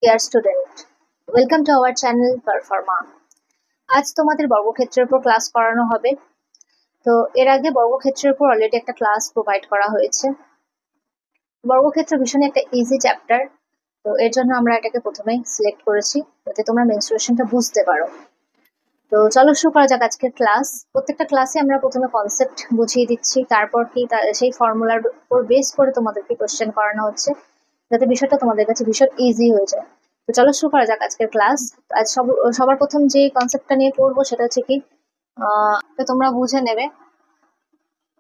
Dear student, welcome to our channel Performa. আজ তোমাদের বর্গক্ষেত্রের উপর ক্লাস করানো হবে। তো এর আগে বর্গক্ষেত্রের উপর অলরেডি একটা ক্লাস প্রোভাইড করা হয়েছে। বর্গক্ষেত্র ভীষণ একটা ইজি চ্যাপ্টার, তো এর জন্য আমরা এটাকে প্রথমেই সিলেক্ট করেছি যাতে তোমরা মেনস্ট্রুয়েশনটা বুঝতে পারো। তো চলো শুরু করা যাক আজকের ক্লাস। প্রত্যেকটা ক্লাসে আমরা প্রথমে কনসেপ্ট বুঝিয়ে দিচ্ছি, তারপর কি সেই ফর্মুলার উপর বেস করে তোমাদেরকে কোশ্চেন করানো হচ্ছে যাতে বিষয়টা তোমাদের কাছে ভীষণ ইজি হয়ে যায়। তো চলো শুরু করা যাক আজকের ক্লাস। আজ সবার প্রথম যে কনসেপ্টটা নিয়ে পড়বো সেটা হচ্ছে কি তো তোমরা বুঝে নেবে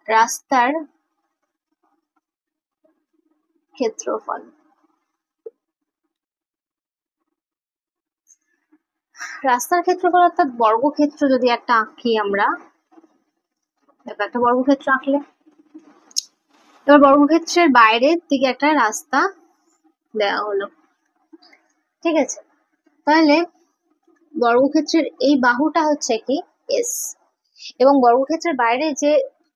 রাস্তার ক্ষেত্রফল। রাস্তার ক্ষেত্রফল অর্থাৎ বর্গক্ষেত্র যদি একটা আঁকি আমরা, একটা বর্গক্ষেত্র আঁকলে এবার বর্গক্ষেত্রের বাইরের দিকে একটা রাস্তা দেওয়া হলো, ঠিক আছে? তাহলে বর্গক্ষেত্রের এই বাহুটা হচ্ছে কি এস, এবং বর্গক্ষেত্রের বাইরে যে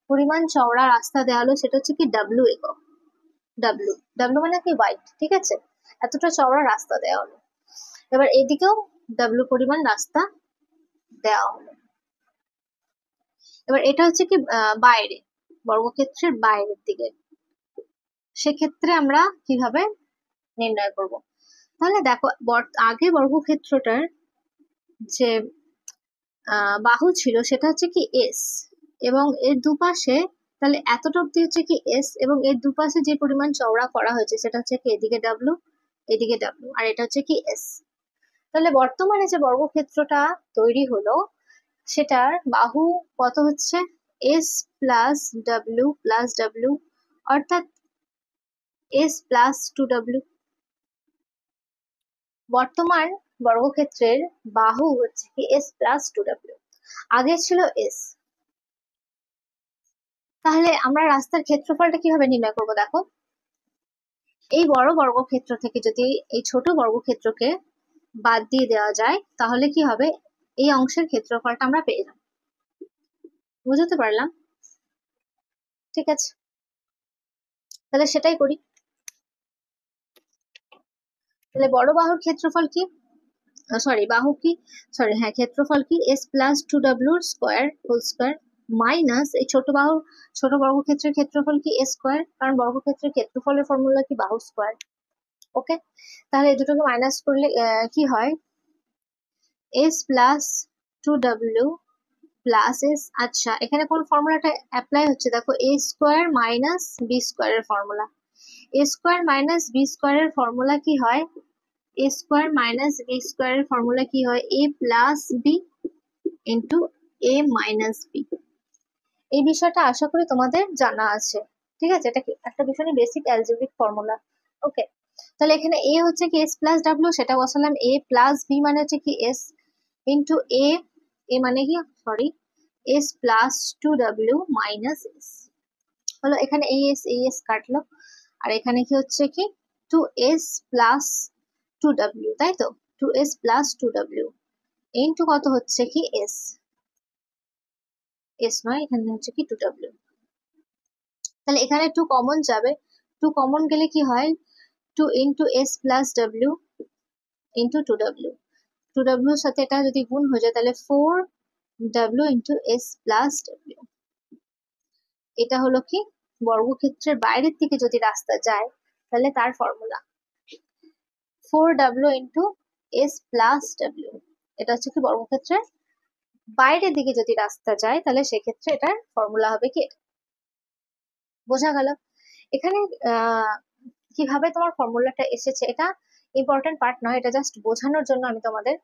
পরিমাণ চওড়া রাস্তা দেওয়া হলো সেটা হচ্ছে কি ডাব্লিউ একক। ডাব্লিউ ডাব্লিউ মানে কি ওয়াইড, ঠিক আছে? এতটা চওড়া রাস্তা দেওয়া হলো। এবার এদিকেও ডাব্লিউ পরিমাণ রাস্তা দেওয়া হলো। এবার এটা হচ্ছে কি বাইরে, বর্গক্ষেত্রের বাইরের দিকে। সেক্ষেত্রে আমরা কিভাবে নির্ণয় করব? তাহলে দেখো, আগে বর্গক্ষেত্রটার যে বাহু ছিল সেটা হচ্ছে কি এস, এবং এর দুপাশে তাহলে এতটা অব্দি হচ্ছে কি এস, এবং এর দুপাশে যে পরিমাণ চওড়া করা হয়েছে সেটা হচ্ছে কি এদিকে ডাব্লিউ, এদিকে ডাব্লিউ, আর এটা হচ্ছে কি এস। তাহলে বর্তমানে যে বর্গক্ষেত্রটা তৈরি হলো সেটার বাহু কত হচ্ছে এস প্লাস ডাব্লিউ, অর্থাৎ এস প্লাস 2w। বর্তমান বর্গক্ষেত্রের বাহু হচ্ছে কি এস প্লাস 2w, আগে ছিল এস। তাহলে আমরা রাস্তার ক্ষেত্রফলটা কিভাবে নির্ণয় করবো? দেখো, এই বড় বর্গক্ষেত্র থেকে যদি এই ছোট বর্গক্ষেত্রকে বাদ দিয়ে দেওয়া যায় তাহলে কি হবে, এই অংশের ক্ষেত্রফলটা আমরা পেয়ে যাব। বুঝতে পারলাম? ঠিক আছে, তাহলে সেটাই করি। তাহলে বড় বাহুর ক্ষেত্রফল কি, ক্ষেত্রফল কি S plus 2w square whole square minus এই ছোট বর্গক্ষেত্রের ক্ষেত্রফল কি এস স্কোয়ার, কারণ বর্গক্ষেত্রের ক্ষেত্রফলের ফর্মুলা কি বাহু স্কোয়ার। ওকে, তাহলে এই দুটোকে মাইনাস করলে কি হয়, S plus 2w plus S. আচ্ছা, এখানে কোন ফর্মুলাটা অ্যাপ্লাই হচ্ছে? দেখো, এ স্কোয়ার মাইনাস বি স্কোয়ারের ফর্মুলা। এ স্কোয়ার মাইনাস বি স্কোয়ারের ফর্মুলা কি হয়, এ স্কোয়ার মাইনাস বি স্কোয়ারের ফর্মুলা কি হয়, এ প্লাস বি ইন্টু এ মাইনাস বি। এই বিষয়টা আশা করি তোমাদের জানা আছে, ঠিক আছে? এটা একটা ভীষণই বেসিক অ্যালজেব্রিক ফর্মুলা। ওকে, তাহলে এখানে এ হচ্ছে কি এস প্লাস ডাব্লিউ, সেটা বসালাম। এ প্লাস বি মানে হচ্ছে কি এস ইন্টু এ, এ মানে কি S plus 2w minus S হলো। এখানে এই এস কাটলো, আর এখানে কি হচ্ছে কি 2s প্লাস 2w, তাই তো? 2s প্লাস 2w ইন্টু কত হচ্ছে কি এস, এস নয়, এখানে হচ্ছে কি 2w। তাহলে এখানে 2 কমন যাবে, 2 কমন গেলে কি হয়, 2 into S plus W into 2w। 2w এর সাথে এটা যদি গুণ হয়ে যায় তাহলে 4w into S plus W. এটা হলো কি বর্গক্ষেত্রের বাইরের দিকে যদি রাস্তা যায় তাহলে তার formula 4w into S plus W. এটা হচ্ছে কি বর্গক্ষেত্রের বাইরের দিকে যদি রাস্তা যায় তাহলে সেক্ষেত্রে এটার ফর্মুলা হবে কি। বোঝা গেল? এখানে কিভাবে তোমার ফর্মুলাটা এসেছে এটা ইম্পর্টেন্ট পার্ট নয়, এটা জাস্ট বোঝানোর জন্য আমি তোমাদের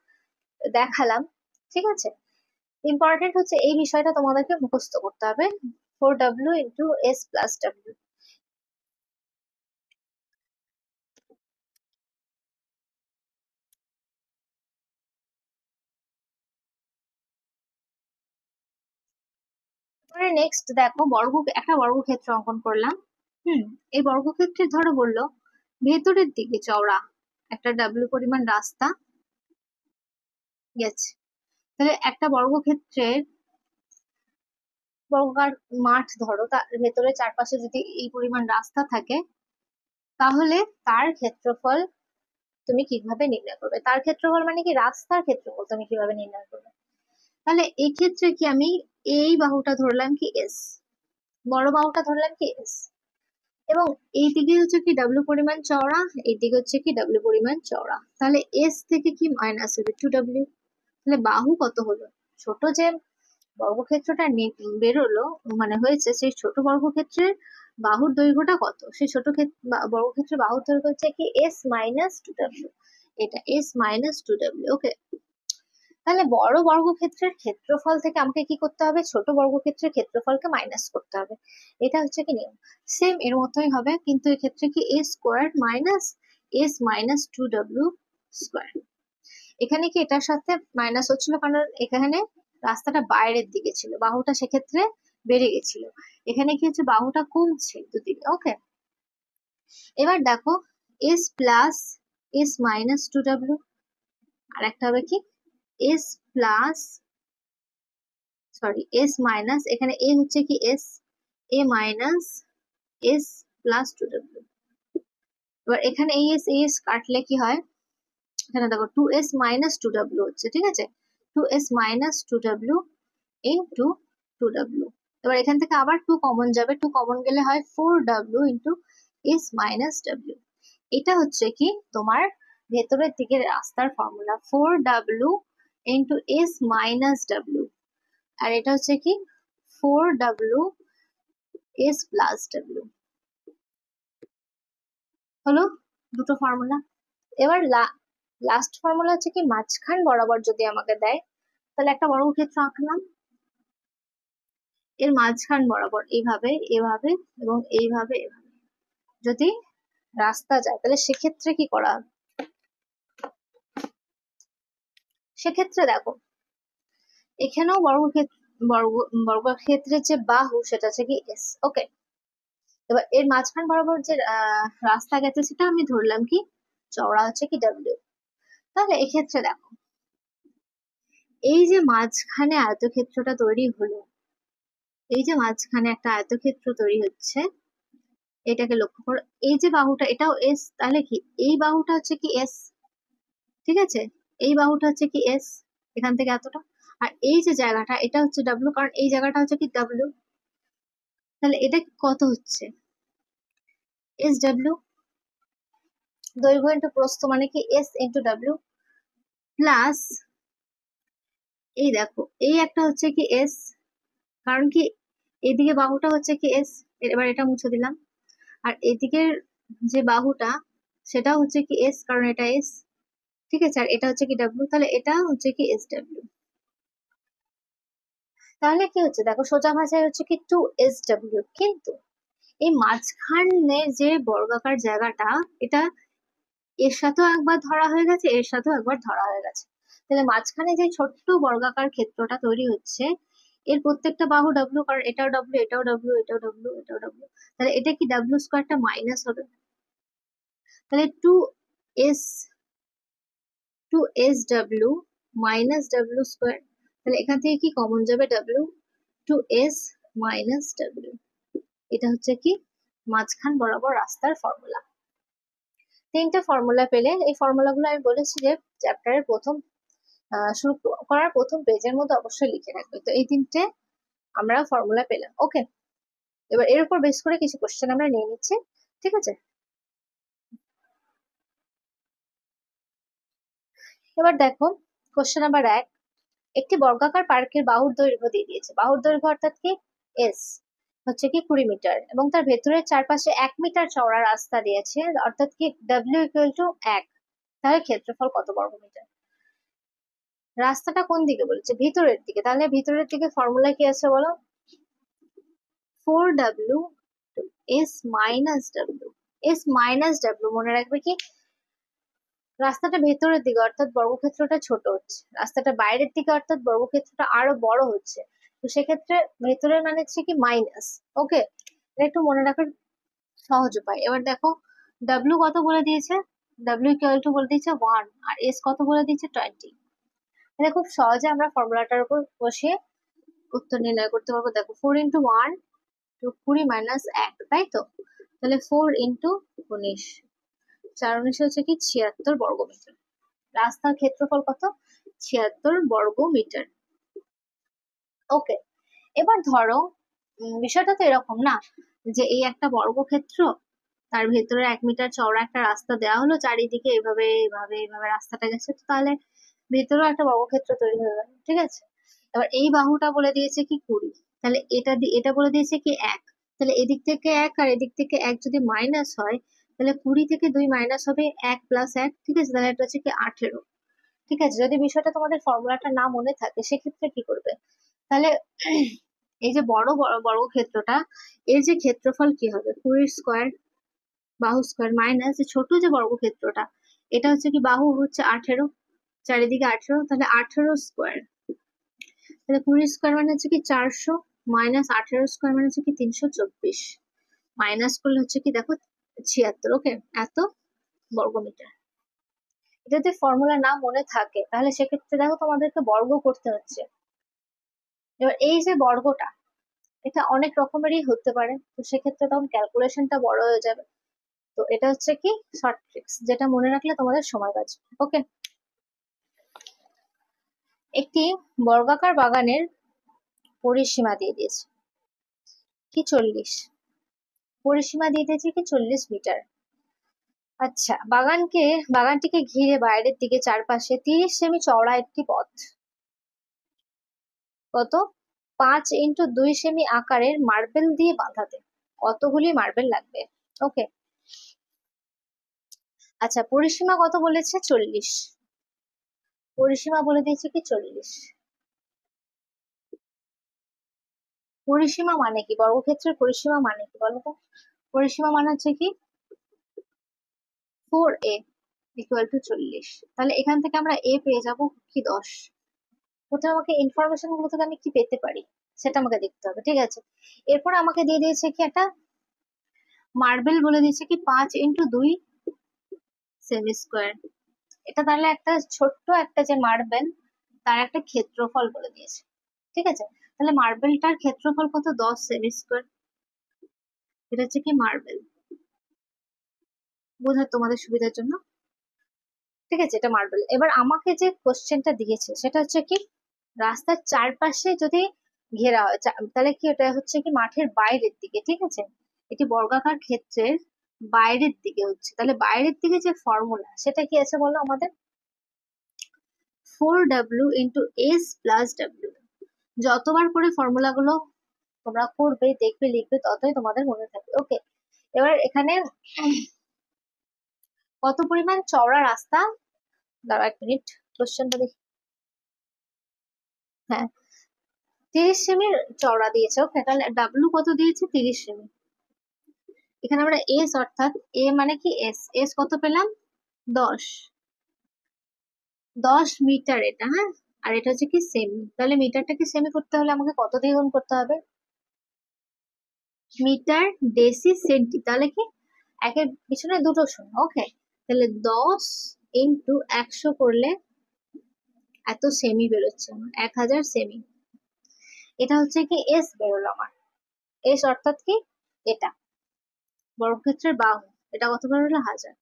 দেখালাম, ঠিক আছে? ইম্পর্টেন্ট হচ্ছে এই বিষয়টা তোমাদেরকে মুখস্থ করতে হবে, 4w into S plus W. Next দেখো, একটা বর্গক্ষেত্র অঙ্কন করলাম। এই বর্গক্ষেত্রে ধরো বললো ভেতরের দিকে চওড়া একটা ডাব্লিউ পরিমাণ রাস্তা গেছে। তাহলে একটা বর্গক্ষেত্রের বর্গাকার মাঠ ধরো, তার ভেতরে চারপাশে যদি এই পরিমাণ রাস্তা থাকে তাহলে তার ক্ষেত্রফল তুমি কিভাবে নির্ণয় করবে। তার ক্ষেত্রফল মানে কি রাস্তার ক্ষেত্রফল তুমি কিভাবে নির্ণয় করবে। তাহলে এই ক্ষেত্রে কি আমি এই বাহুটা ধরলাম কি এস, বড় বাহুটা ধরলাম কি এস, এবং এই দিকে হচ্ছে কি ডাব্লিউ পরিমাণ চওড়া, এই দিকে হচ্ছে কি ডাব্লিউ পরিমাণ চওড়া। তাহলে এস থেকে কি মাইনাস হবে 2w। তাহলে বাহু কত হলো, ছোট যে বর্গক্ষেত্রটা বেরোলো মানে হয়েছে, সেই ছোট বর্গক্ষেত্রের বাহুর দৈর্ঘ্যটা কত, সেই ছোট বর্গক্ষেত্রের বাহুর দৈর্ঘ্য হচ্ছে কি এস মাইনাস 2w। এটা এস মাইনাস 2w। ওকে, তাহলে বড় বর্গক্ষেত্রের ক্ষেত্রফল থেকে আমাকে কি করতে হবে, ছোট বর্গক্ষেত্রের ক্ষেত্রফলকে মাইনাস করতে হবে। এটা হচ্ছে কি নিয়ম। সেম এর মতোই হবে, কিন্তু এক্ষেত্রে কি A square minus S minus 2w square. এখানে কি এটার সাথে মাইনাস হচ্ছিল কারণ এখানে রাস্তাটা বাইরের দিকে ছিল, বাহুটা সেক্ষেত্রে বেড়ে গেছিল। এখানে কি হচ্ছে, বাহুটা কমছে দুদিকে। ওকে, এবার দেখো S plus S minus 2w, আর একটা হবে কি S plus sorry S minus, এখানে এ হচ্ছে কি এস, এ মাইনাস এস প্লাস 2w। এবার এখানে এস কাটলে কি হয়, এখানে দেখো 2s মাইনাস 2w হচ্ছে, ঠিক আছে, 2s minus 2w into 2w। এবার এখান থেকে আবার 2 কমন যাবে, 2 কমন গেলে হয় 4w into s minus w। এটা হচ্ছে কি তোমার ভেতরের দিকের রাস্তার formula, 4w into s minus w। আর এটা হচ্ছে কি 4w s প্লাস w। হলো দুটো ফর্মুলা। এবার লাস্ট ফর্মুলা হচ্ছে কি মাঝখান বরাবর যদি আমাকে দেয়, তাহলে একটা বর্গক্ষেত্র আঁকলাম, এর মাঝখান বরাবর এইভাবে এভাবে এবং এইভাবে এভাবে যদি রাস্তা যায়, তাহলে সেক্ষেত্রে কি করা হবে, সেক্ষেত্রে দেখো এখানেও বর্গক্ষেত্রের যে বাহু সেটা হচ্ছে কি এস। ওকে, এবার এর মাঝখান বরাবর যে রাস্তা গেছে সেটা আমি ধরলাম কি চওড়া হচ্ছে কি ডাব্লিউ। তাহলে এক্ষেত্রে দেখো এই যে মাঝখানে আয়তক্ষেত্রটা তৈরি হলো, এই যে মাঝখানে একটা আয়তক্ষেত্র তৈরি হচ্ছে, এটাকে লক্ষ্য করো, এই যে বাহুটা এটাও এস, তাহলে কি এই বাহুটা হচ্ছে কি এস, ঠিক আছে, এই বাহুটা হচ্ছে কি এস, এখান থেকে এতটা, আর এই যে জায়গাটা এটা হচ্ছে ডাব্লিউ, কারণ এই জায়গাটা হচ্ছে কি ডাব্লিউ। তাহলে এটা কত হচ্ছে এস ডাব্লিউ, দৈর্ঘ্য ইন্টু প্রস্থ মানে কি এস ইন্টু ডাব্লিউ, প্লাস এই দেখো এই একটা হচ্ছে কি এস, কারণ কি এইদিকে বাহুটা হচ্ছে কি এস, এবার এটা মুছে দিলাম, আর এদিকের যে বাহুটা সেটা হচ্ছে কি এস, কারণ এটা এস, ঠিক আছে, আর এটা হচ্ছে কি ডাব্লিউ, তাহলে এটা হচ্ছে কি এস ডাব্লিউ। তাহলে কি হচ্ছে দেখো সোজা ভাষায় হচ্ছে কি 2SW, কিন্তু এই মাঝখানে যে বর্গাকার জায়গাটা এটা এর সাথেও একবার ধরা হয়ে গেছে, এর সাথেও একবার ধরা হয়ে গেছে। তাহলে মাঝখানে যে ছোট্ট বর্গাকার ক্ষেত্রটা তৈরি হচ্ছে, এর প্রত্যেকটা বাহু ডাব্লিউ, কারণ এটাও ডাব্লিউ এটাও ডাব্লিউ এটাও ডাব্লিউ এটাও ডাব্লিউ, তাহলে এটা কি ডাব্লিউ স্কোয়ারটা মাইনাস হবে। তাহলে two S W minus W square, তাহলে এখান থেকে কি কমন যাবে ডাব্লিউ, 2s মাইনাস ডাব্লিউ। এটা হচ্ছে কি মাঝখান বরাবর রাস্তার ফর্মুলা। তিনটে ফর্মুলা পেলে, এই ফর্মুলাগুলো আমি বলেছি যে চ্যাপ্টারের প্রথম শুরু করার প্রথম পেজের মধ্যে অবশ্যই লিখে রাখবে। তো এই তিনটে আমরা ফর্মুলা পেলাম। ওকে, এবার এর উপর বেস করে কিছু কোশ্চেন আমরা নিয়ে নিচ্ছি, ঠিক আছে। এবার দেখো কোশ্চেন নাম্বার 1, একটি বর্গাকার পার্কের বাহুর দৈর্ঘ্য দিয়ে দিয়েছে, বাহুর দৈর্ঘ্য অর্থাৎ কি এস হচ্ছে কি 20 মিটার, এবং তার ভেতরের চারপাশে 1 মিটার চওড়া রাস্তা দিয়েছে, অর্থাৎ কি ডাব্লিউ ইকুয়াল টু 1। তাহলে ক্ষেত্রফল কত বর্গ মিটার। রাস্তাটা কোন দিকে বলেছে, ভিতরের দিকে, তাহলে ভিতরের দিকে ফর্মুলা কি আছে বলো, 4w s minus W, S minus W, মনে রাখবে কি রাস্তাটা ভেতরের দিকে অর্থাৎ বর্গক্ষেত্রটা ছোট হচ্ছে, রাস্তাটা বাইরের দিকে অর্থাৎ বর্গক্ষেত্রটা আরো বড় হচ্ছে, তো সেক্ষেত্রে ভেতরের মানে হচ্ছে কি মাইনাস। ওকে, এটা একটু মনে রাখার সহজ উপায়। এবার দেখো ডাব্লিউ কত বলে দিয়েছে, ডাব্লিউ ইকুয়াল টু বলে দিয়েছে 1, আর এস কত বলে দিয়েছে 20। এটা খুব সহজে আমরা ফর্মুলাটার উপর বসিয়ে উত্তর নির্ণয় করতে পারবো। দেখো 4 ইন্টু 1 20 মাইনাস 1, তাই তো, তাহলে 4 ইন্টু 19 4×19 হচ্ছে কি 76 বর্গমিটার। রাস্তার ক্ষেত্রফল কত? 76 বর্গমিটার। ওকে, এবার ধরো বিষয়টা তো এরকম না যে এই একটা বর্গক্ষেত্র, তার ভেতরে 1 মিটার চওড়া একটা রাস্তা দেওয়া হলো, চারিদিকে এইভাবে এইভাবে এইভাবে রাস্তাটা গেছে, তো তাহলে ভেতরেও একটা বর্গক্ষেত্র তৈরি হয়ে গেল, ঠিক আছে। এবার এই বাহুটা বলে দিয়েছে কি 20, তাহলে এটা বলে দিয়েছে কি 1, তাহলে এদিক থেকে 1 আর এদিক থেকে 1 যদি মাইনাস হয়, তাহলে 20 থেকে 2 মাইনাস হবে 1 + 1, ঠিক আছে, তাহলে এটা হচ্ছে কি 18। ঠিক আছে, যদি বিষয়টা তোমাদের ফর্মুলাটা না মনে থাকে সেক্ষেত্রে কি করবে, তাহলে এই যে বড় বর্গক্ষেত্রটা, এর যে ক্ষেত্রফল কি হবে 20 স্কোয়ার বাহু স্কোয়ার মাইনাস ছোট যে বর্গক্ষেত্রটা, এটা হচ্ছে কি বাহু হচ্ছে 18, চারিদিকে 18, তাহলে 18 স্কোয়ার, তাহলে 20 স্কোয়ার মানে হচ্ছে কি 400 মাইনাস 18 স্কোয়ার মানে হচ্ছে কি 324, মাইনাস করলে হচ্ছে কি দেখো 76। ওকে, এত বর্গমিটার। এটা যদি ফর্মুলা না মনে থাকে তাহলে সেক্ষেত্রে দেখো তোমাদেরকে বর্গ করতে হচ্ছে। এবার এই যে বর্গটা, এটা অনেক রকমেরই হতে পারে, তো সেক্ষেত্রে তখন ক্যালকুলেশনটা বড় হয়ে যাবে। তো এটা হচ্ছে কি শর্ট ট্রিক্স, যেটা মনে রাখলে তোমাদের সময় বাঁচবে। ওকে, একটি বর্গাকার বাগানের পরিসীমা দিয়ে দিয়েছে কি 40, পরিসীমা দিয়ে দিয়েছে কি 40 মিটার। আচ্ছা, বাগানটিকে ঘিরে বাইরের দিকে চারপাশে 30 সেমি চওড়া একটি পথ, কত 5×2 সেমি আকারের মার্বেল দিয়ে বাঁধাতে কতগুলি মার্বেল লাগবে? ওকে, আচ্ছা পরিসীমা কত বলেছে 40, পরিসীমা বলে দিয়েছে কি 40। পরিসীমা মানে কি, বর্গক্ষেত্রের পরিসীমা মানে কি বলো তো? পরিসীমা মানে হচ্ছে কি 4a = 40, তাহলে এখান থেকে আমরা a পেয়ে যাব কি 10। প্রথমে আমাকে ইনফরমেশন গুলো থেকে আমি কি পেতে পারি সেটা আমাকে দেখতে হবে, ঠিক আছে। এরপর আমাকে দিয়ে দিয়েছে কি একটা মার্বেল বলে দিয়েছে কি 5×2 সেমি স্কোয়ার, এটা তাহলে একটা ছোট্ট একটা যে মার্বেল তার একটা ক্ষেত্রফল বলে দিয়েছে, ঠিক আছে। তাহলে মার্বেলটার ক্ষেত্রফল কত 10 সেমি স্কোয়ার, এটা হচ্ছে কি মার্বেল, বোঝার তোমাদের সুবিধার জন্য, ঠিক আছে, এটা মার্বেল। এবার আমাকে যে কোশ্চেনটা দিয়েছে সেটা হচ্ছে কি রাস্তার চারপাশে যদি ঘেরা হয়, তাহলে কি ওটা হচ্ছে কি মাঠের বাইরের দিকে, ঠিক আছে, এটি বর্গাকার ক্ষেত্রের বাইরের দিকে হচ্ছে, তাহলে বাইরের দিকে যে ফর্মুলা সেটা কি আছে বলো আমাদের, 4w × s + w। যতবার করে ফর্মুলা গুলো তোমরা করবে, দেখবে, লিখবে, ততই তোমাদের মনে থাকবে। ওকে, এবার এখানে কত পরিমাণ চওড়া রাস্তা, দাঁড়া 1 মিনিট কোশ্চেনটা দেখি, হ্যাঁ 30 সেমি চওড়া দিয়েছে। ওকে, তাহলে ডাব্লু কত দিয়েছে 30 সেমি। এখানে আমরা এস অর্থাৎ এ মানে কি এস কত পেলাম 10, 10 মিটার এটা, হ্যাঁ, আর এটা হচ্ছে কি সেমি, তাহলে মিটারটাকে সেমি করতে হলে আমাকে কত দিয়ে গুণ করতে হবে, মিটার ডেসি সেন্টি, তাহলে কি একের পিছনে দুটো শূন্য। ওকে, তাহলে 10×100 করলে এত সেমি বেরোচ্ছে আমার, 1000 সেমি। এটা হচ্ছে কি এস বেরোলো আমার, এস অর্থাৎ কি এটা বর্গক্ষেত্রের বাহু, এটা কত বেরোলো 1000,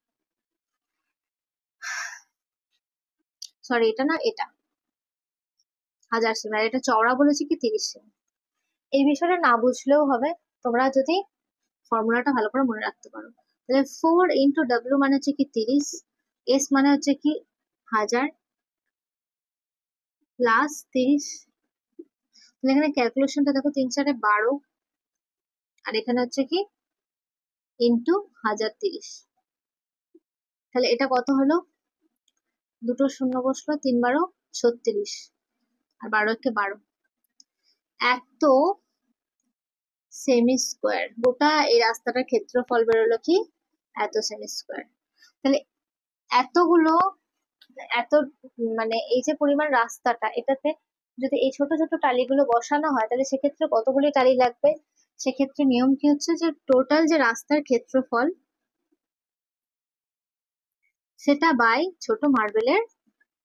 সরি এটা না, এটা 1000 সেমি, আর এটা চওড়া বলেছে কি 30 সেমি। এই বিষয়টা না বুঝলেও হবে, তোমরা যদি ফর্মুলাটা ভালো করে মনে রাখতে পারো। তাহলে 4×w মানে হচ্ছে কি 30, এস মানে হচ্ছে কি 1000 প্লাস 30, তাহলে এখানে ক্যালকুলেশনটা দেখো 3×4=12, আর এখানে হচ্ছে কি ইন্টু 1030, তাহলে এটা কত হলো, দুটো শূন্য বসলো, 3×12=36, আর 12×1=12, এত সেমি স্কোয়ার। গোটা এই রাস্তাটার ক্ষেত্রফল বেরোলো কি এত সেমি স্কোয়ার। তাহলে এতগুলো এত মানে এই যে পরিমাণ রাস্তাটা, এটাতে যদি এই ছোট ছোট টালিগুলো বসানো হয় তাহলে সেক্ষেত্রে কতগুলি টালি লাগবে, সেক্ষেত্রে নিয়ম কি হচ্ছে যে টোটাল যে রাস্তার ক্ষেত্রফল সেটা বাই ছোট মার্বেলের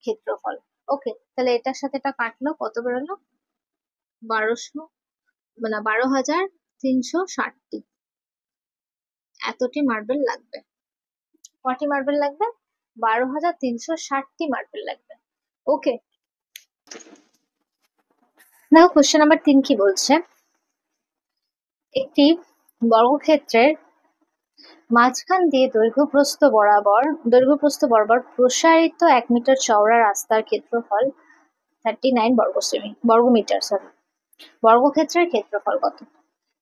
ক্ষেত্রফল। ওকে, তাহলে এটার সাথে এটা কাটলো, কত বেরোলো 12,360টি, এতটি মার্বেল লাগবে। কটি মার্বেল লাগবে? 12,360টি মার্বেল লাগবে। ওকে, দেখো কোশ্চেন নাম্বার 3 কি বলছে, একটি বর্গক্ষেত্রের মাঝখান দিয়ে দৈর্ঘ্য প্রস্থ বরাবর প্রসারিত 1 মিটার চওড়া রাস্তার ক্ষেত্রফল 39 বর্গমিটার সরি, বর্গক্ষেত্রের ক্ষেত্রফল কত?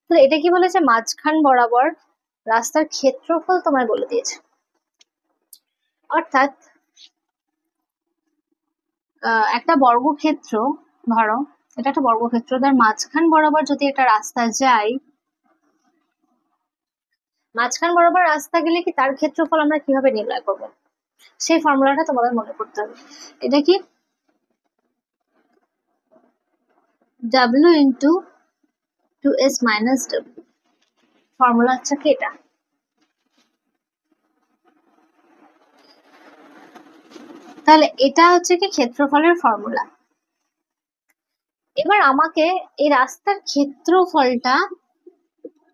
তো এটা কি বলেছে, মাঝখান বরাবর রাস্তার ক্ষেত্রফল তোমায় বলে দিয়েছে। অর্থাৎ একটা বর্গক্ষেত্র, ধরো এটা একটা বর্গক্ষেত্র, তার মাঝখান বরাবর যদি একটা রাস্তা যায়, মাঝখান বরাবর রাস্তা গেলে কি তার ক্ষেত্রফল আমরা কিভাবে নির্ণয় করব, সেই ফর্মুলাটা তোমাদের মনে করতে হবে। এটা কি W into 2s minus W, formula হচ্ছে কি এটা। তাহলে এটা হচ্ছে কি ক্ষেত্রফলের ফর্মুলা। এবার আমাকে এই রাস্তার ক্ষেত্রফলটা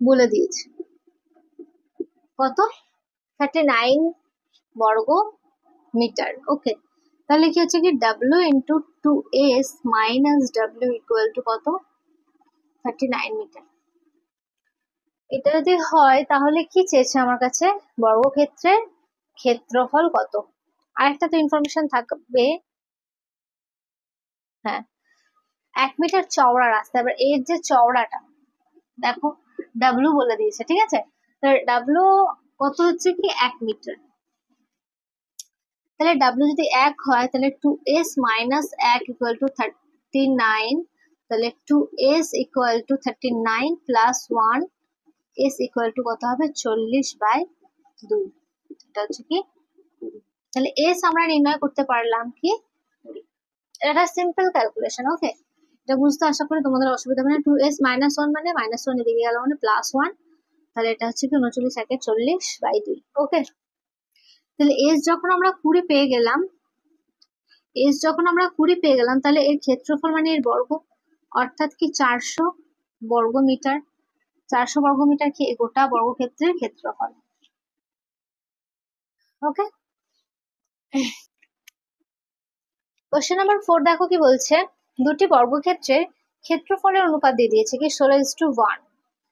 বলে দিয়েছে কত, 39 বর্গ মিটার। ওকে, তাহলে কি হচ্ছে কি W into 2s minus W equal to কত, 39 মিটার। এটা যদি হয় তাহলে কি চেয়েছে আমার কাছে, বর্গক্ষেত্রের ক্ষেত্রফল কত। আরেকটা তো ইনফরমেশন থাকবে, হ্যাঁ 1 মিটার চওড়া রাস্তা। এবার এর যে চওড়াটা দেখো W বলে দিয়েছে, ঠিক আছে, W কত হচ্ছে কি 1 মিটার। তাহলে W যদি 1 হয় তাহলে 2s মাইনাস 1 ইকুয়াল টু 39, তাহলে 2s equal to 39 plus 1 s equal to কত হবে, 40/2, এটা হচ্ছে কি 20। তাহলে s আমরা নির্ণয় করতে পারলাম কি 20। এটা সিম্পল ক্যালকুলেশন। ওকে, এটা বুঝতে আশা করি তোমাদের অসুবিধা হবে না। 2s মাইনাস 1 মানে মাইনাস 1 এদিকে গেল মানে প্লাস 1, তাহলে এটা হচ্ছে কি 39 একে 40/2। ওকে, তাহলে s যখন আমরা 20 পেয়ে গেলাম, তাহলে এর ক্ষেত্রফল মানে এর বর্গ, অর্থাৎ কি 400 বর্গমিটার। 400 বর্গমিটার কি গোটা বর্গক্ষেত্রের ক্ষেত্রফল। ওকে, কোশ্চেন নাম্বার 4 দেখো কি বলছে, দুটি বর্গক্ষেত্রের ক্ষেত্রফলের অনুপাত দিয়ে দিয়েছে কি 16:1।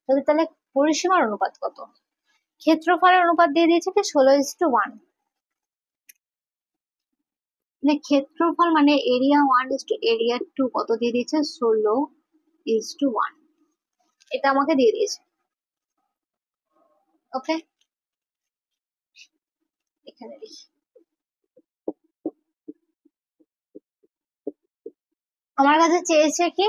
তাহলে পরিসীমার অনুপাত কত? ক্ষেত্রফলের অনুপাত দিয়ে দিয়েছে কি 16:1। মানে ক্ষেত্রফল মানে এরিয়া 1:এরিয়া 2 কত দিয়ে দিয়েছে, 16:1। এটা আমাকে দিয়ে দিয়েছে। ওকে, এখানে লিখি, আমার কাছে চেয়েছে কি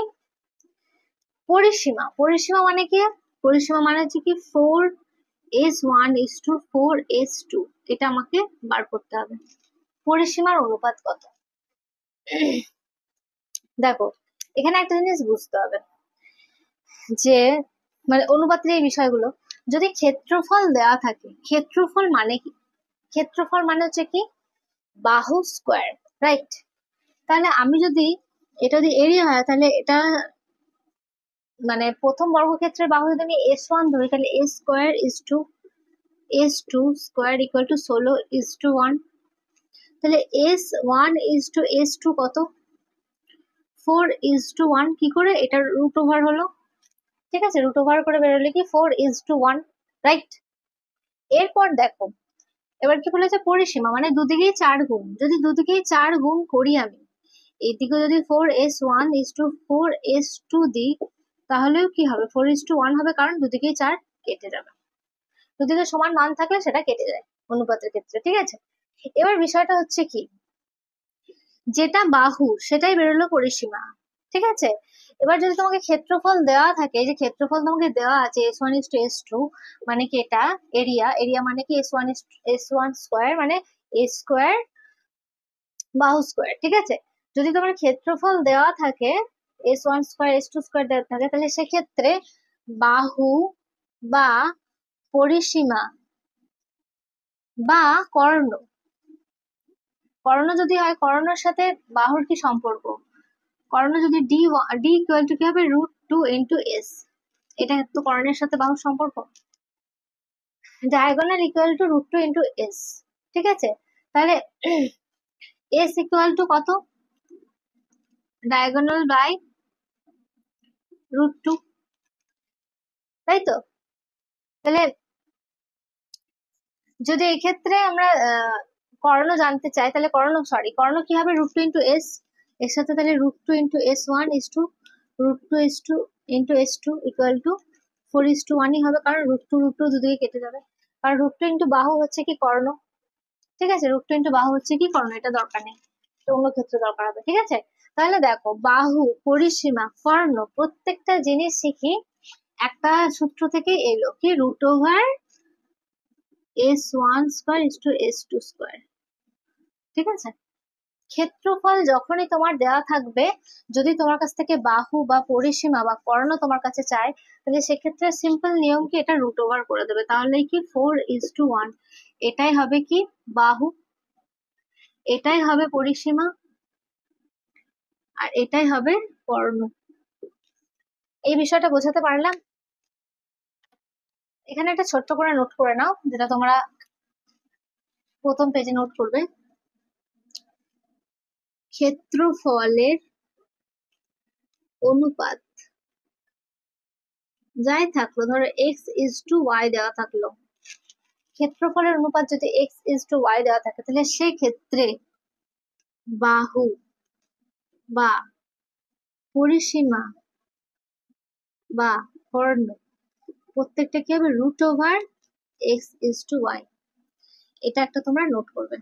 পরিসীমা। পরিসীমা মানে কি, পরিসীমা মানে হচ্ছে কি 4s1:4s2, এটা আমাকে বার করতে হবে। পরিসীমার অনুপাত কত, দেখো এখানে একটা জিনিস বুঝতে হবে যে মানে অনুপাতের এই বিষয়গুলো, যদি ক্ষেত্রফল দেওয়া থাকে, ক্ষেত্রফল মানে কি, ক্ষেত্রফল মানে হচ্ছে কি বাহু স্কোয়ার, রাইট। তাহলে আমি যদি এটা যদি এরিয়া হয় তাহলে এটা মানে প্রথম বর্গক্ষেত্রের বাহু যদি আমি s1 ধরি তাহলে s2 স্কোয়ার ইকুয়াল টু 16:1। তাহলে s1:s2 কত, 4:1। কি করে, এটার রুট ওভার হলো, ঠিক আছে, রুট ওভার করে বেরোলে কি 4:1, রাইট। এরপর দেখো এবার কি বলেছে পরিসীমা মানে দুদিকেই 4 গুণ, যদি দুদিকেই 4 গুণ করি আমি, এইদিকে যদি 4s1:4s2 দিই তাহলেও কি হবে 4:1 হবে, কারণ দুদিকেই 4 কেটে যাবে, দুদিকে সমান মান থাকলে সেটা কেটে যায় অনুপাতের ক্ষেত্রে, ঠিক আছে। এবার বিষয়টা হচ্ছে কি, যেটা বাহু সেটাই বেরোলো পরিসীমা, ঠিক আছে। এবার যদি তোমাকে ক্ষেত্রফল দেওয়া থাকে, যে ক্ষেত্রফল তোমাকে দেওয়া আছে s1:s2, মানে কি এটা এরিয়া, এরিয়া মানে কি s1 স্কোয়ার মানে a স্কোয়ার বাহু স্কোয়ার, ঠিক আছে। যদি তোমার ক্ষেত্রফল দেওয়া থাকে s1 স্কোয়ার s2 স্কোয়ার দেওয়া থাকে, তাহলে সেক্ষেত্রে বাহু বা পরিসীমা বা কর্ণ, কর্ণ যদি হয়, কর্ণের সাথে বাহুর কি সম্পর্ক, কর্ণ যদি ডি ইকুয়াল টু কি হবে √2 × s, এটা তো কর্ণের সাথে বাহুর সম্পর্ক। ডায়াগোনাল ইকুয়াল টু √2 × s, ঠিক আছে, তাহলে এস ইকুয়াল টু কত, ডায়াগোনাল বাই √2, তাই তো? তাহলে যদি এই ক্ষেত্রে আমরা কর্ণ জানতে চাই, তাহলে কর্ণ কি হবে, √2 ইন্টু এস, এর সাথে তাহলে √2 into S1 is to √2 into S2 equal to 4:1ই হবে, কারণ √2 দুদিকে কেটে যাবে, কারণ √2 ইন্টু বাহু হচ্ছে কি কর্ণ, ঠিক আছে, √2 ইন্টু বাহু হচ্ছে কি কর্ণ, এটা দরকার নেই, তো অন্য ক্ষেত্রে দরকার হবে, ঠিক আছে। তাহলে দেখো বাহু, পরিসীমা, কর্ণ প্রত্যেকটা জিনিস শিখি একটা সূত্র থেকে এলো, কি √S1² ইস টু S2², ঠিক আছে। ক্ষেত্রফল যখনই তোমার দেওয়া থাকবে, যদি তোমার কাছ থেকে বাহু বা পরিসীমা বা কর্ণ তোমার কাছে চায়, তাহলে সেক্ষেত্রে সিম্পল নিয়ম কি, এটা √ওভার করে দেবে, তাহলে কি 4:1, এটাই হবে কি বাহু, এটাই হবে পরিসীমা, আর এটাই হবে কর্ণ। এই বিষয়টা বোঝাতে পারলাম? এখানে একটা ছোট্ট করে নোট করে নাও, যেটা তোমরা প্রথম পেজে নোট করবে, ক্ষেত্রফলের অনুপাত যাই থাকলো, ধরো x:y দেওয়া থাকলো, ক্ষেত্রফলের অনুপাত যদি x:y দেওয়া থাকে, তাহলে সেই ক্ষেত্রে বাহু বা পরিসীমা বা কর্ণ প্রত্যেকটা কি হবে, √x:y, এটা একটা তোমরা নোট করবে,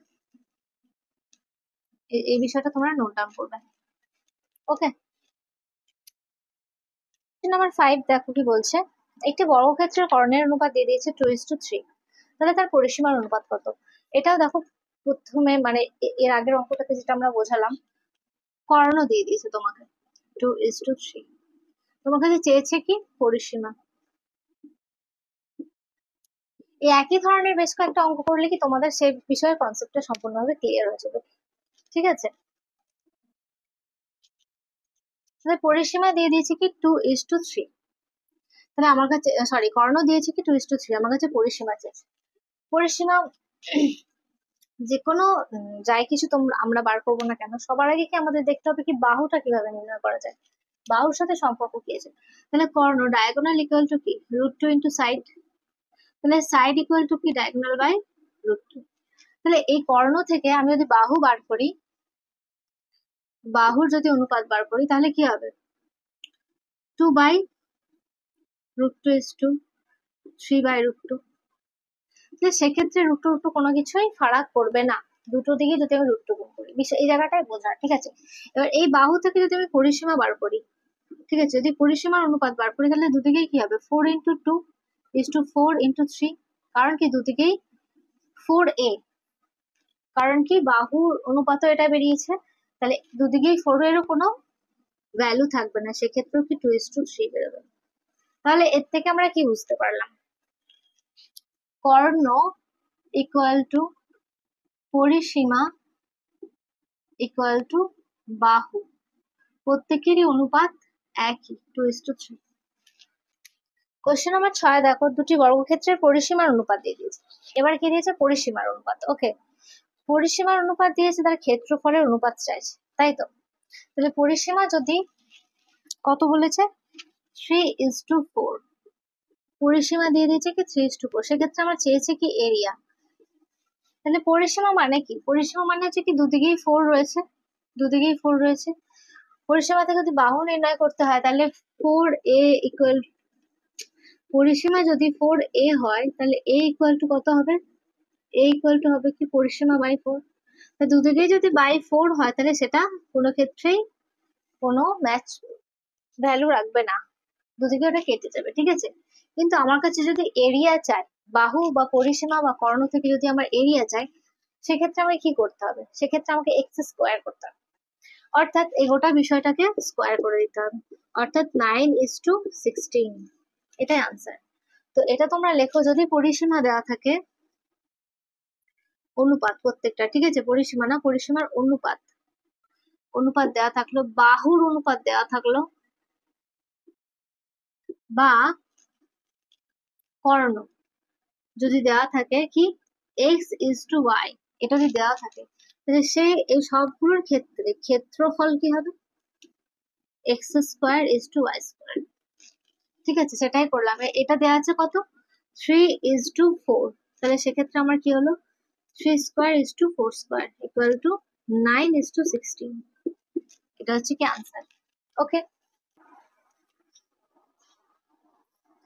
এই বিষয়টা তোমরা নোট ডাউন করবে, ওকে। নাম্বার 5 দেখো কি বলছে, একটি বর্গক্ষেত্রের কর্ণের অনুপাত দিয়ে দিয়েছে 2:3, তাহলে তার পরিসীমার অনুপাত কত? এটাও দেখো প্রথমে মানে এর আগের অঙ্কটাতে যেটা আমরা বোঝালাম, কর্ণ দিয়ে দিয়েছে তোমাকে 2:3, তোমার কাছে চেয়েছে কি পরিসীমা। এই একই ধরনের বেশ কয়েকটা অঙ্ক করলে কি তোমাদের সেই বিষয়ের কনসেপ্টটা সম্পূর্ণভাবে ক্লিয়ার হয়ে যাবে, ঠিক আছে। তাহলে পরিসীমা দিয়ে দিয়েছে কি 2:3, তাহলে আমার কাছে কর্ণ দিয়েছে কি 2:3, আমার কাছে পরিসীমা চেয়েছে। পরিসীমা যে কোনো যাই কিছু তোমরা আমরা বার করবো না কেন, সবার আগে কি আমাদের দেখতে হবে কি বাহুটা কিভাবে নির্ণয় করা যায়, বাহুর সাথে সম্পর্ক কি আছে। তাহলে কর্ণ ডায়াগোনাল ইকুয়াল টু কি √2 ইন্টু সাইড, তাহলে সাইড ইকুয়াল টু কি ডায়াগোনাল বাই √2, তাহলে এই কর্ণ থেকে আমি যদি বাহু বার করি, বাহুর যদি অনুপাত বার করি, তাহলে কি হবে 2/√2 3/√2, সেক্ষেত্রে √2 কোনো কিছুই ফারাক করবে না, দুটো দিকে যদি আমি √2 গুণ করি, এই জায়গাটায় বোঝার, ঠিক আছে। এবার এই বাহু থেকে যদি আমি পরিসীমা বার করি, ঠিক আছে, যদি পরিসীমার অনুপাত বার করি, তাহলে দুদিকেই কি হবে 4:2 4:3, কারণ কি দুদিকেই 4a, কারণ কি বাহুর অনুপাতও এটা বেরিয়েছে, তাহলে দুদিকেই 4 এরও কোনো ভ্যালু থাকবে না, সেক্ষেত্রেও কি 2:3 বেরোবে। তাহলে এর থেকে আমরা কি বুঝতে পারলাম, কর্ণ ইকুয়াল টু পরিসীমা ইকুয়াল টু বাহু, প্রত্যেকেরই অনুপাত একই 2:3। কোশ্চেন নাম্বার 6 দেখো, দুটি বর্গক্ষেত্রের পরিসীমার অনুপাত দিয়ে দিয়েছে, এবার কি দিয়েছে পরিসীমার অনুপাত, ওকে। পরিসীমার অনুপাত দিয়েছে, তার ক্ষেত্রফলের অনুপাত চাইছে, তাই তো। তাহলে পরিসীমা যদি কত বলেছে 3:4, পরিসীমা দিয়ে দিয়েছে কি 3:4, সেক্ষেত্রে আমার চেয়েছে কি এরিয়া। তাহলে পরিসীমা মানে কি, পরিসীমা মানে হচ্ছে কি দুদিকেই 4 রয়েছে, দুদিকেই 4 রয়েছে, পরিসীমা থেকে যদি বাহু নির্ণয় করতে হয়, তাহলে 4a ইকুয়াল, পরিসীমা যদি 4a হয়, তাহলে a ইকুয়াল টু কত হবে, a ইকুয়াল টু হবে কি পরিসীমা বাই 4, দুদিকেই যদি বাই 4 হয়, তাহলে সেটা কোনো ক্ষেত্রেই কোনো ম্যাচ ভ্যালু রাখবে না, দুদিকে ওটা কেটে যাবে, ঠিক আছে। কিন্তু আমার কাছে যদি এরিয়া চাই, বাহু বা পরিসীমা বা কর্ণ থেকে যদি আমার এরিয়া চাই, সেক্ষেত্রে আমাকে কি করতে হবে, সেক্ষেত্রে আমাকে x² করতে হবে, অর্থাৎ এই গোটা বিষয়টাকে স্কোয়ার করে দিতে হবে, অর্থাৎ 9:16, এটাই আনসার। তো এটা তোমরা লেখো, যদি পরিসীমা দেওয়া থাকে, অনুপাত প্রত্যেকটা, ঠিক আছে, পরিসীমা না, পরিসীমার অনুপাত, অনুপাত দেওয়া থাকলো, বাহুর অনুপাত দেওয়া থাকলো, বা কর্ণ যদি দেওয়া থাকে কি x:y, এটা যদি দেওয়া থাকে তাহলে সে এই সবগুলোর ক্ষেত্রে ক্ষেত্রফল কি হবে, X square is to Y square. ঠিক আছে, সেটাই করলাম। এটা দেওয়া আছে কত, 3:4। তাহলে সেক্ষেত্রে আমার কি হলো, 3 square is to 4 square equal to 9:16। এটা হচ্ছে কি আনসার। ওকে,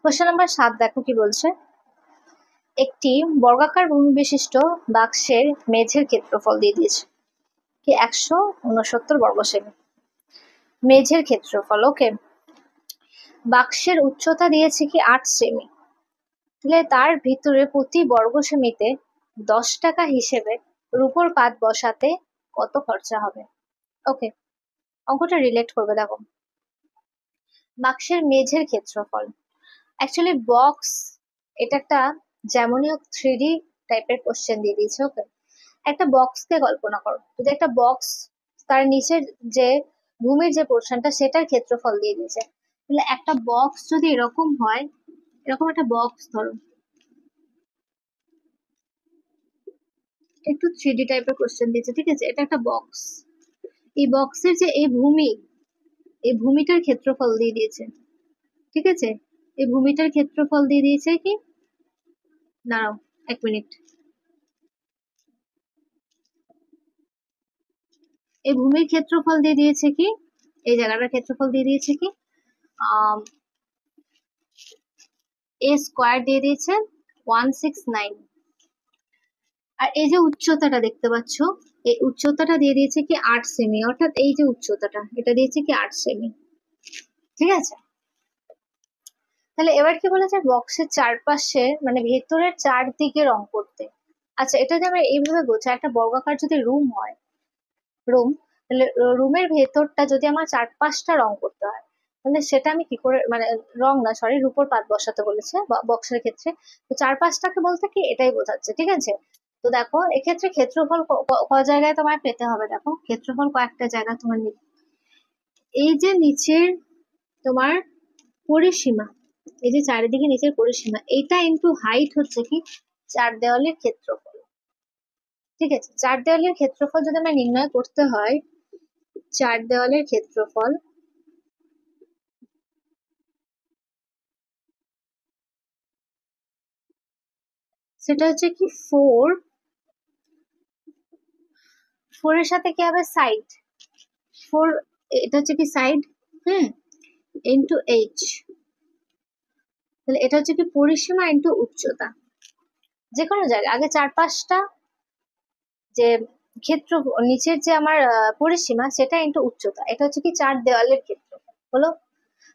কোশ্চেন নাম্বার 7 দেখো কি বলছে। একটি বর্গাকার ভূমি বিশিষ্ট বাক্সের মেঝের ক্ষেত্রফল দিয়ে দিয়েছে কি 169 বর্গ সেমি। মেঝের ক্ষেত্রফল, ওকে। বাক্সের উচ্চতা দিয়েছে কি 8 সেমি। তাহলে তার ভিতরে প্রতি বর্গ সেমিতে 10 টাকা হিসেবে রূপোর পাত বসাতে কত খরচা হবে। ওকে, অঙ্কটা রিলেট করবে। দেখো, বাক্সের মেঝের ক্ষেত্রফল, অ্যাকচুয়ালি বক্স, এটা একটা যেমনই হোক 3D টাইপের কোশ্চেন দিয়ে দিয়েছে। ওকে, একটা বক্সকে কল্পনা করো, যদি একটা বক্স তার নিচের যে ভূমির যে পোর্শনটা সেটার ক্ষেত্রফল দিয়ে দিয়েছে, তাহলে একটা বক্স যদি এরকম হয়, এরকম একটা বক্স ধরো, একটু 3D টাইপের কোশ্চেন দিয়েছে, ঠিক আছে, এটা একটা বক্স। এই বক্সের যে এই ভূমি, এই ভূমিটার ক্ষেত্রফল দিয়ে দিয়েছে, ঠিক আছে, এই ভূমিটার ক্ষেত্রফল দিয়ে দিয়েছে কি, দাঁড়াও 1 মিনিট, এই ভূমির ক্ষেত্রফল দিয়ে দিয়েছে কি, এই জায়গাটার ক্ষেত্রফল দিয়ে দিয়েছে কি এ স্কোয়ার দিয়ে দিয়েছে 169। আর এই যে উচ্চতাটা দেখতে পাচ্ছ, এই উচ্চতাটা দিয়ে দিয়েছে কি 8 সেমি, অর্থাৎ এই যে উচ্চতাটা এটা দিয়েছে কি 8 সেমি। ঠিক আছে, তাহলে এবার কি বলেছে, বক্সের চারপাশে মানে ভেতরের চারদিকে রং করতে। আচ্ছা, এটা যদি আমরা এইভাবে বোঝাই, একটা বর্গাকার যদি রুম হয়, রুম, তাহলে রুমের ভেতরটা যদি আমার চারপাশটা রং করতে হয়, তাহলে সেটা আমি কি করে, মানে রং না, সরি, রূপোর পাত বসাতে বলেছে বক্সের ক্ষেত্রে। তো চারপাশটাকে বলতে কি এটাই বোঝাচ্ছে, ঠিক আছে। তো দেখো, এক্ষেত্রে ক্ষেত্রফল ক জায়গায় তোমায় পেতে হবে, দেখো ক্ষেত্রফল কয়েকটা জায়গা তোমার এই যে নিচের তোমার পরিসীমা, এই যে চারিদিকে নিচের পরিসীমা, এটা ইনটু হাইট হচ্ছে কি চার দেওয়ালের ক্ষেত্রফল। ঠিক আছে, চার দেওয়ালের ক্ষেত্রফল যদি আমরা নির্ণয় করতে হয়, চার দেওয়ালের ক্ষেত্রফল সেটা হচ্ছে কি 4 এর সাথে কি হবে, সাইড 4, এটা হচ্ছে কি সাইড, ইনটু এইচ, তাহলে এটা হচ্ছে কি পরিসীমা ইনটু উচ্চতা। যে কোনো জায়গায় আগে চারপাশটা যে ক্ষেত্র, নিচের যে আমার পরিসীমা সেটা ইনটু উচ্চতা, এটা হচ্ছে কি চার দেওয়ালের ক্ষেত্রফল হলো।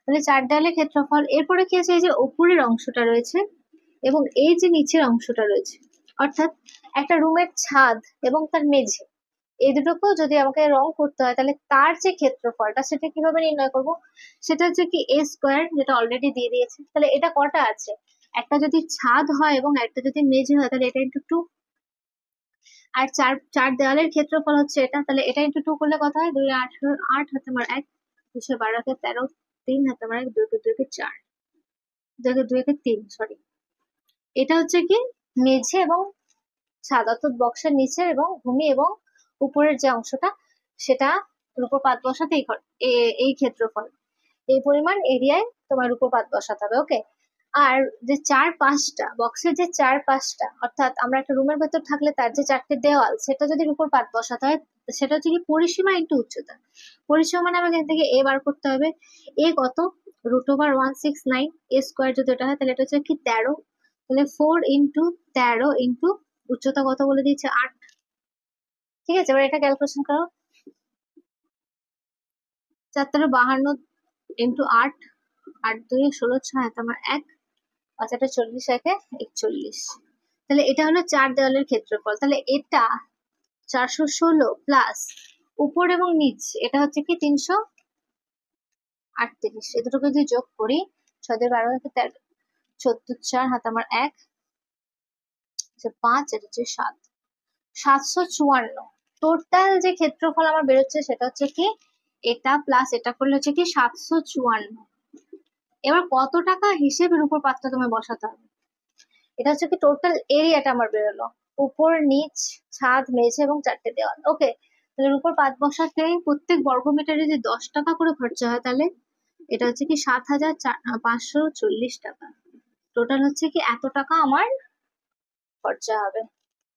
তাহলে চার দেওয়ালের ক্ষেত্রফল, এরপরে কি আছে, এই যে উপরের অংশটা রয়েছে এবং এই যে নিচের অংশটা রয়েছে, অর্থাৎ একটা রুমের ছাদ এবং তার মেঝে, এই দুটোকেও যদি আমাকে রং করতে হয়, তাহলে তার যে ক্ষেত্রফলটা সেটা কিভাবে নির্ণয় করব, সেটা হচ্ছে কি এ স্কোয়ার, যেটা অলরেডি দিয়ে দিয়েছে। তাহলে এটা কটা আছে, একটা যদি ছাদ হয় এবং একটা যদি মেঝে হয়, তাহলে এটা ইন্টু 2। আর চার চার দেওয়ালের ক্ষেত্রফল হচ্ছে এটা, তাহলে এটা ইন্টু 2 করলে কথা হয় 2 8 8 হাতে আমার 1, 212 13, 3 হাতে আমার 1, 2 2 4, 2 2 3, সরি। এটা হচ্ছে কি মেঝে এবং ছাদ, অর্থাৎ বক্সের নিচের এবং ভূমি এবং উপরের যে অংশটা, সেটা রূপোর পাত বসাতে এই ক্ষেত্রফল, এই পরিমাণ এরিয়ায় তোমার রূপোর পাত বসাতে হবে। ওকে, আর যে চার পাঁচটা বক্সের যে চার পাঁচটা, অর্থাৎ আমরা একটা রুমের ভেতর থাকলে তার যে চারটে দেওয়াল, সেটা যদি রূপোর পাত বসাতে হয়, সেটা হচ্ছে কি পরিসীমা ইন্টু উচ্চতা। পরিসীমা মানে আমাকে এখান থেকে এ বার করতে হবে, এ কত, √169, এ স্কোয়ার যদি এটা হয় তাহলে এটা হচ্ছে কি 13, তাহলে 4 × 13 ইন্টু উচ্চতা কত বলে দিয়েছে 8। ঠিক আছে, এবার এটা ক্যালকুলেশন করো, 4 × 52 ইন্টু 8, 8 2 16, 6 হাতে আমার 1, 5 8 40, 1 41। তাহলে এটা হলো চার দেওয়ালের ক্ষেত্রফল। তাহলে এটা 416 প্লাস উপর এবং নিচ, এটা হচ্ছে কি 338। এ দুটোকে যদি যোগ করি, 6 দিয়ে 12 13, 14 4 হাতে আমার 1, 5, এটা হচ্ছে 7, 754। টোটাল যে ক্ষেত্রফল আমার বেরোচ্ছে সেটা হচ্ছে কি এটা প্লাস এটা করলে হচ্ছে কি 754। এবার কত টাকা হিসেবের উপর পাতটা তোমায় বসাতে হবে, এটা হচ্ছে কি টোটাল এরিয়াটা আমার বেরোলো। উপর নিচ ছাদ মেঝে এবং 4টে দেওয়াল। ওকে, তাহলে এর উপর 5 বসাতে প্রত্যেক বর্গমিটারে যে 10 টাকা করে খরচা হয়, তাহলে এটা হচ্ছে কি 7,540 টাকা। টোটাল হচ্ছে কি এত টাকা আমার খরচা হবে।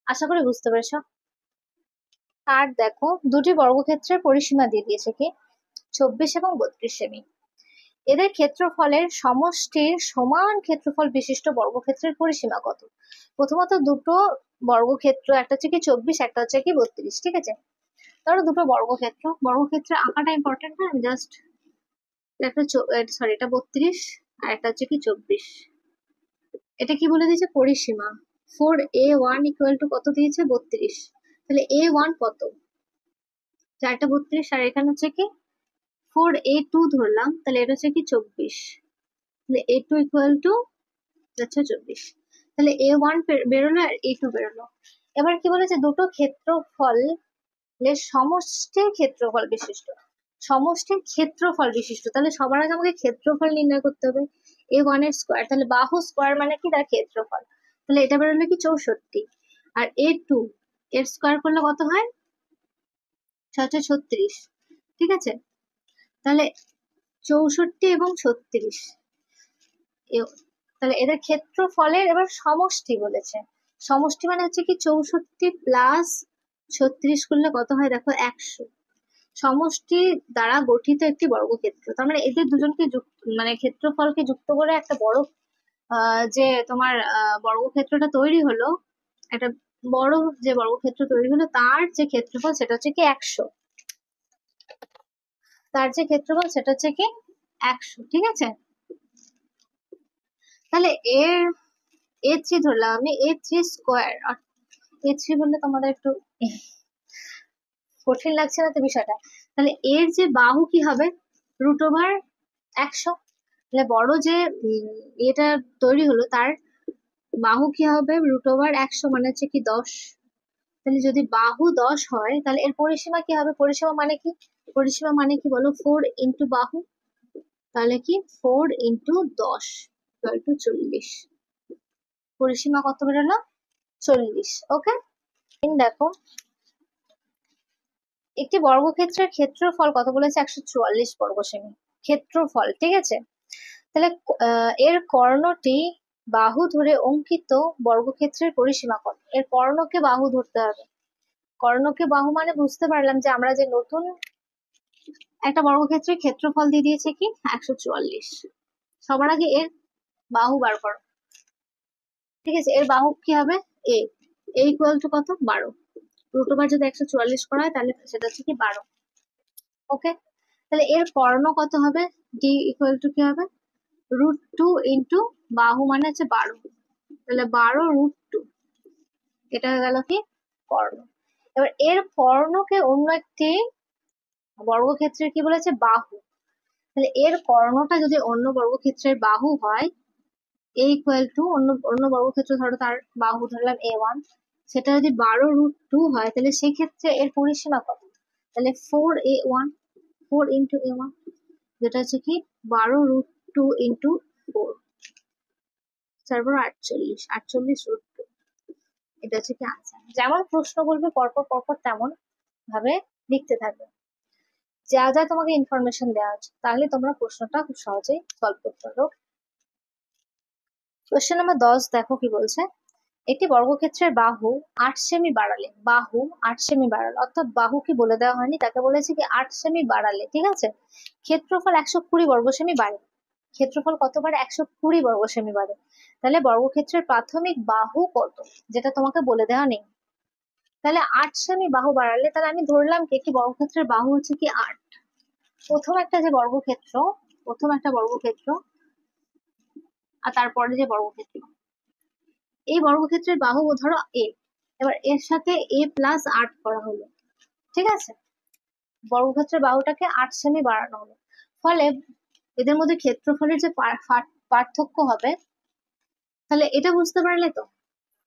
আশা করি বুঝতে পেরেছো। আর দেখো, দুটি বর্গক্ষেত্রের পরিসীমা দিয়ে দিয়েছে কি 24 এবং 32 সেমি। এদের ক্ষেত্রফলের সমষ্টির সমান ক্ষেত্রফল বিশিষ্ট বর্গক্ষেত্রের পরিসীমা কত? প্রথমত দুটো বর্গক্ষেত্র, একটা হচ্ছে কি 24, একটা হচ্ছে কি 32, ঠিক আছে? ধরো দুটো বর্গক্ষেত্র আঁকাটা ইম্পর্টেন্ট না, আমি জাস্ট একটা সরি এটা 32 আর একটা হচ্ছে কি 24। এটা কি বলে দিয়েছে? পরিসীমা। 4a1 ইকুয়াল টু কত দিয়েছে? 32। তাহলে a1 কত? 4টা 32 আর এখানে হচ্ছে কি 4a2 ধরলাম, তাহলে এটা হচ্ছে কি 24। তাহলে a2 ইকুয়াল টু আচ্ছা 24। তাহলে a1 বেরোলো আর a2 বেরোলো। এবার কি বলেছে? দুটো ক্ষেত্রফল সমষ্টির ক্ষেত্রফল বিশিষ্ট। সমষ্টির ক্ষেত্রফল বিশিষ্ট, তাহলে সবার আগে আমাকে ক্ষেত্রফল নির্ণয় করতে হবে। a1 এর স্কোয়ার, তাহলে বাহু স্কোয়ার মানে কি তার ক্ষেত্রফল, তাহলে এটা বেরোলো কি 64। আর a2 এর স্কোয়ার করলে কত হয়? 636, ঠিক আছে? তাহলে 64 এবং 36, তাহলে এদের ক্ষেত্রফলের এবার সমষ্টি বলেছে। সমষ্টি মানে হচ্ছে কি 64 প্লাস 36 করলে কত হয় দেখো? 100। সমষ্টি দ্বারা গঠিত একটি বর্গক্ষেত্র, তার মানে এদের দুজনকে মানে ক্ষেত্রফলকে যুক্ত করে একটা বড় যে তোমার বর্গক্ষেত্রটা তৈরি হলো, একটা বড় যে বর্গক্ষেত্র তৈরি হলো, তার যে ক্ষেত্রফল সেটা হচ্ছে কি 100। তার যে ক্ষেত্রফল সেটা হচ্ছে কি 100, ঠিক আছে? তাহলে এর a3 ধরলাম আমি, a3 স্কোয়ার। a3 বললে তোমাদের একটু কঠিন লাগছে না তো বিষয়টা? তাহলে এর যে বাহু কি হবে? √100। তাহলে বড় যে এটা তৈরি হলো, তার বাহু কি হবে? √100, মানে হচ্ছে কি 10। তাহলে যদি বাহু 10 হয়, তাহলে এর পরিসীমা কি হবে? পরিসীমা মানে কি? পরিসীমা মানে কি বলো? 4 ইন্টু বাহু, তাহলে কি 4 ইন্টু 10 = 40। পরিসীমা কত বেরোলো? 40। ওকে, দেখো একটি বর্গক্ষেত্রের ক্ষেত্রফল কত বলেছে? 144 বর্গ সেমি ক্ষেত্রফল, ঠিক আছে? তাহলে এর কর্ণটি বাহু ধরে অঙ্কিত বর্গক্ষেত্রের পরিসীমা কত? এর কর্ণকে বাহু ধরতে হবে। কর্ণকে বাহু মানে বুঝতে পারলাম যে আমরা যে নতুন একটা বর্গক্ষেত্রের ক্ষেত্রফল দিয়ে দিয়েছে কি 144। সবার আগে এর বাহু বার করো, ঠিক আছে? এর বাহু কি হবে? এ ইকুয়াল টু কত? 12। √1 যদি 144 করা হয়, তাহলে সেটা হচ্ছে কি 12। ওকে, তাহলে এর কর্ণ কত হবে? ডি ইকুয়াল টু কি হবে? √2 ইন্টু বাহু মানে হচ্ছে 12, তাহলে 12√2। এটা হয়ে গেল কি কর্ণ। এবার এর কর্ণকে অন্য একটি বর্গক্ষেত্রের কি বলেছে? বাহু। তাহলে এর কর্ণটা যদি অন্য বর্গক্ষেত্রের বাহু হয়, a ইকুয়াল টু অন্য বর্গক্ষেত্র, ধরো তার বাহু ধরলাম a1, সেটা যদি 12√2 হয়, তাহলে সেক্ষেত্রে এর পরিসীমা কত? তাহলে 4a1, 4 ইন্টু a1, যেটা হচ্ছে কি 12√2 ইন্টু 4, 48, 48√2। এটা হচ্ছে কি আনসার। যেমন প্রশ্ন বলবে পরপর পরপর তেমন ভাবে লিখতে থাকবে, যা যা তোমাকে ইনফরমেশন দেওয়া আছে, তাহলে তোমরা প্রশ্নটা খুব সহজেই সলভ করতে পারো। কোশ্চেন নাম্বার 10 দেখো কি বলছে? একটি বর্গক্ষেত্রের বাহু 8 সেমি বাড়ালে, বাহু 8 সেমি বাড়ালে, অর্থাৎ বাহু কি বলে দেওয়া হয়নি, তাকে বলেছে কি 8 সেমি বাড়ালে, ঠিক আছে? ক্ষেত্রফল 120 বর্গ সেমি বাড়ে। ক্ষেত্রফল কত বাড়ে? 120 বর্গ সেমি বাড়ে। তাহলে বর্গক্ষেত্রের প্রাথমিক বাহু কত, যেটা তোমাকে বলে দেওয়া নেই। তাহলে 8 সেমি বাহু বাড়ালে, তাহলে আমি ধরলাম কি একটি বর্গক্ষেত্রের বাহু হচ্ছে কি 8। প্রথম একটা বর্গক্ষেত্র আর তারপরে যে বর্গক্ষেত্র, এই বর্গক্ষেত্রের বাহু ধরো এ, এবার এর সাথে a প্লাস 8 করা হলো, ঠিক আছে? বর্গক্ষেত্রের বাহুটাকে 8 সেমি বাড়ানো হলো, ফলে এদের মধ্যে ক্ষেত্রফলের যে পার্থক্য হবে, তাহলে এটা বুঝতে পারলে তো?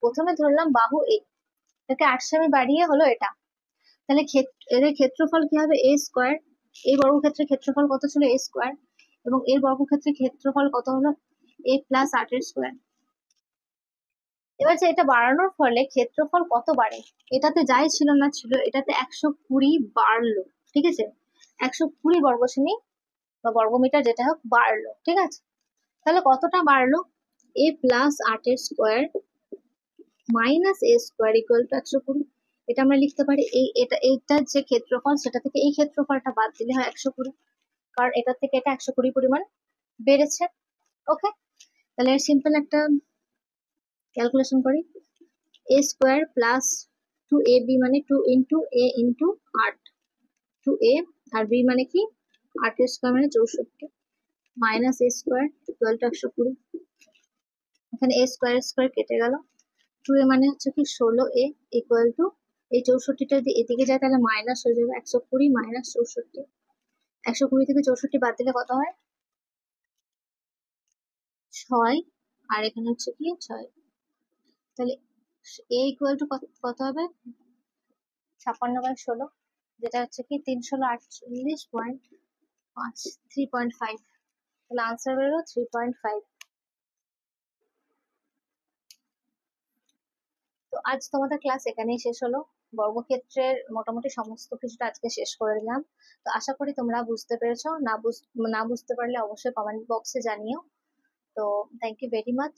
প্রথমে ধরলাম বাহু এ, এটাকে 8 সেমি বাড়িয়ে হলো এটা, তাহলে এদের ক্ষেত্রফল কি হবে? a square. এই বর্গক্ষেত্রের ক্ষেত্রফল কত ছিল? a square. এবং এর বর্গক্ষেত্রের ক্ষেত্রফল কত হলো? a প্লাস 8 এর স্কোয়ার। এবার যে এটা বাড়ানোর ফলে ক্ষেত্রফল কত বাড়ে, এটাতে যাই ছিল না ছিল, এটাতে 120 বাড়লো, ঠিক আছে, 120 বর্গ সেমি বা বর্গমিটার যেটা হোক বাড়লো, ঠিক আছে। তাহলে কতটা বাড়লো, a plus 8 square minus a square equal to 120। এটা আমরা লিখতে পারি এইটার যে ক্ষেত্রফল সেটা থেকে এই ক্ষেত্রফলটা বাদ দিলে হয় 120, কারণ এটা থেকে এটা 120 পরিমাণ বেড়েছে। ওকে, তাহলে সিম্পল একটা ক্যালকুলেশন করি, a স্কোয়ার প্লাস 2ab মানে 2 ইন্টু a ইন্টু 8, 2a আর b মানে কি 8 স্কোয়ার মানে 64 minus a square equal to 120। এখানে a স্কোয়ার স্কোয়ার কেটে গেল, 2a মানে হচ্ছে কি 16a ইকুয়াল টু এই 64টা যদি এদিকে যায় তাহলে মাইনাস হয়ে যাবে, 120 মাইনাস 64, 120 থেকে 64 বাদ দিলে কত হয় 6, আর এখানে হচ্ছে কি 6, তাহলে a ইকুয়াল টু কত হবে 56/16, যেটা হচ্ছে কি 348.5, 3.5, তাহলে আনসার বেরো 3.5। তো আজ তোমাদের ক্লাস এখানেই শেষ হলো, বর্গক্ষেত্রের মোটামুটি সমস্ত কিছুটা আজকে শেষ করে দিলাম। তো আশা করি তোমরা বুঝতে পেরেছো, না বুঝতে পারলে অবশ্যই কমেন্ট বক্সে জানিও। তো থ্যাংক ইউ ভেরি মাচ।